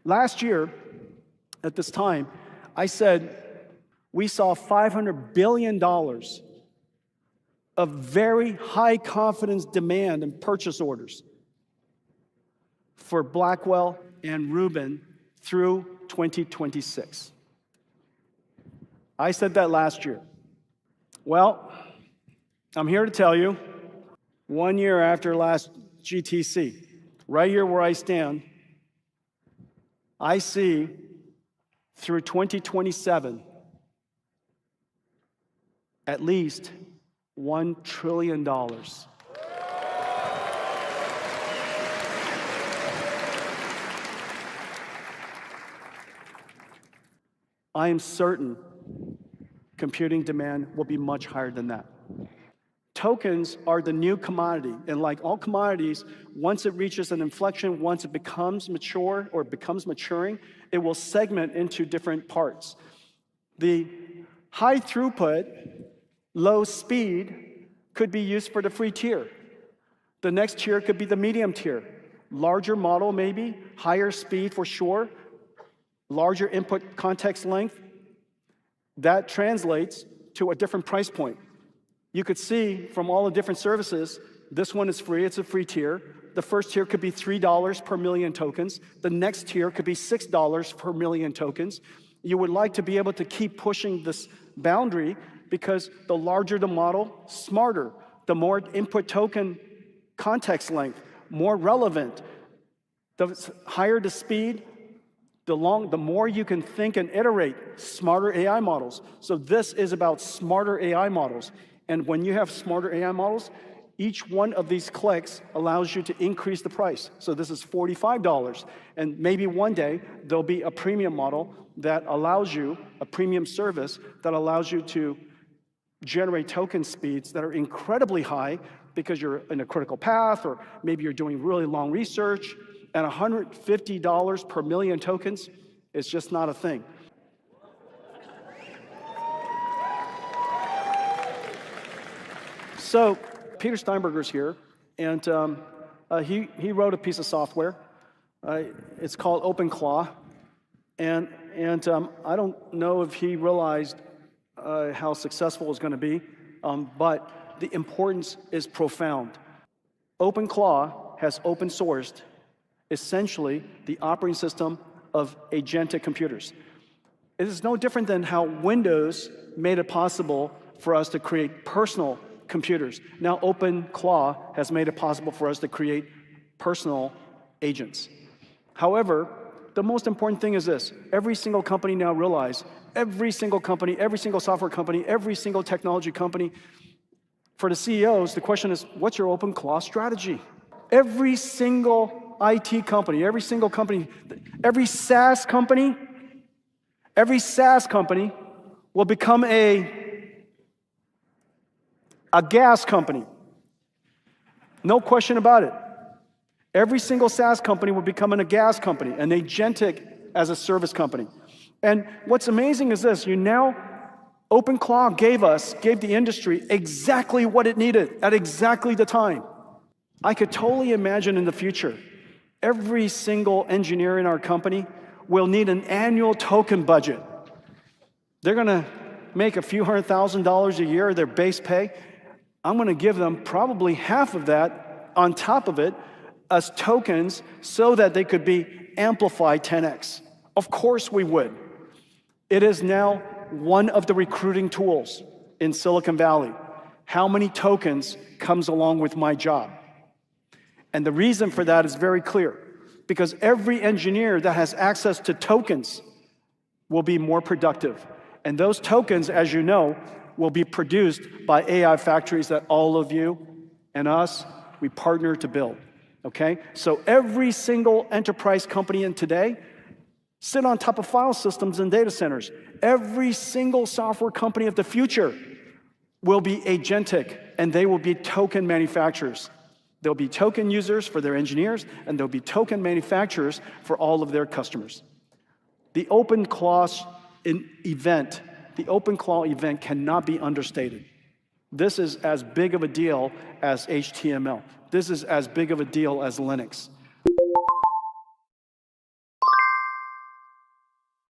Last year, at this time, I said we saw $500 billion of very high confidence demand and purchase orders for Blackwell and Rubin through 2026. I said that last year. Well, I'm here to tell you, 1 year after last GTC, right here where I stand, I see through 2027 at least $1 trillion. I am certain computing demand will be much higher than that. Tokens are the new commodity, and like all commodities, once it reaches an inflection, once it becomes mature or becomes maturing, it will segment into different parts. The high throughput, low speed could be used for the free tier. The next tier could be the medium tier. Larger model maybe, higher speed for sure, larger input context length. That translates to a different price point. You could see from all the different services, this one is free, it's a free tier. The first tier could be $3 per million tokens. The next tier could be $6 per million tokens. You would like to be able to keep pushing this boundary because the larger the model, smarter. The more input token context length, more relevant. The higher the speed, the more you can think and iterate, smarter AI models. So this is about smarter AI models. And when you have smarter AI models, each one of these clicks allows you to increase the price. So this is $45. And maybe one day there'll be a premium model that allows you, a premium service that allows you to generate token speeds that are incredibly high because you're in a critical path, or maybe you're doing really long research, and $150 per million tokens is just not a thing. So Peter Steinberger's here, and he wrote a piece of software. It's called OpenClaw, and I don't know if he realized how successful it's going to be, but the importance is profound. OpenClaw has open sourced essentially the operating system of agentic computers. It is no different than how Windows made it possible for us to create personal computers. Now OpenClaw has made it possible for us to create personal agents. However, the most important thing is this. Every single company now realize, every single company, every single software company, every single technology company, for the CEOs, the question is, what's your OpenClaw strategy? Every single IT company, every single company, every SaaS company will become a gas company. No question about it. Every single SaaS company will become a gas company, an agentic as a service company. And what's amazing is this, OpenClaw gave the industry exactly what it needed at exactly the time. I could totally imagine in the future, every single engineer in our company will need an annual token budget. They're gonna make a few $100,000 a year, their base pay. I'm gonna give them probably half of that on top of it as tokens so that they could be amplified 10x. Of course we would. It is now one of the recruiting tools in Silicon Valley. How many tokens comes along with my job? And the reason for that is very clear, because every engineer that has access to tokens will be more productive. And those tokens, as you know, will be produced by AI factories that all of you and us, we partner to build, okay? So every single enterprise company in today sit on top of file systems and data centers. Every single software company of the future will be agentic, and they will be token manufacturers. There'll be token users for their engineers, and there'll be token manufacturers for all of their customers. The OpenClaw event cannot be understated. This is as big of a deal as HTML. This is as big of a deal as Linux.